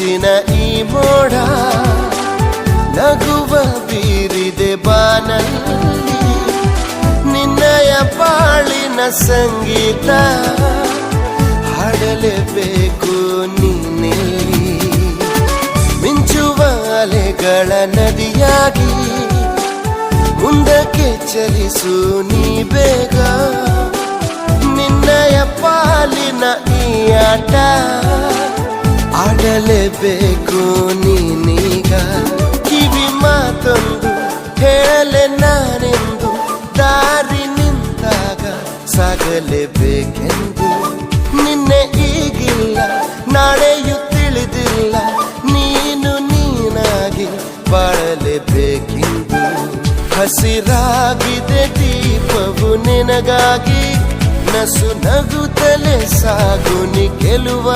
ಮಿಂಚಿನ ಈ ಮೋಡ ನಗುವ ಬೀರಿದೆ ಬಾನಲ್ಲಿ ನಿನ್ನಯ ಬಾಳಿನ ಸಂಗೀತ ಹಾಡಲೇಬೇಕು ನೀನೆಲ್ಲಿ ಮಿಂಚುವ ಅಲೆಗಳ ನದಿಯಾಗಿ ಮುಂದಕ್ಕೆ ಚಲಿಸು ನೀ ಬೇಗ ನಿನ್ನಯ ಪಾಲಿನ ಈ ಆಟ ಆಡಲೇಬೇಕು ನೀನೀಗ ಕಿವಿ ಮಾತೊಂದು ಹೇಳಲೆ ನಾನೆಂದು ದಾರಿ ನಿಂತಾಗ ಸಾಗಲೇಬೇಕೆಂದು ನಿನ್ನೆ ಈಗಿಲ್ಲ ನಾಳೆಯೂ ತಿಳಿದಿಲ್ಲ ನೀನು ನೀನಾಗಿ ಬಾಳಲೇಬೇಕೆಂದು ಹಸಿರಾಗಿದೆ ದೀಪವು ನಿನಗಾಗಿ ನಸು ನಗುತ್ತಲೇ ಸಾಗು ನೀ ಗೆಲುವ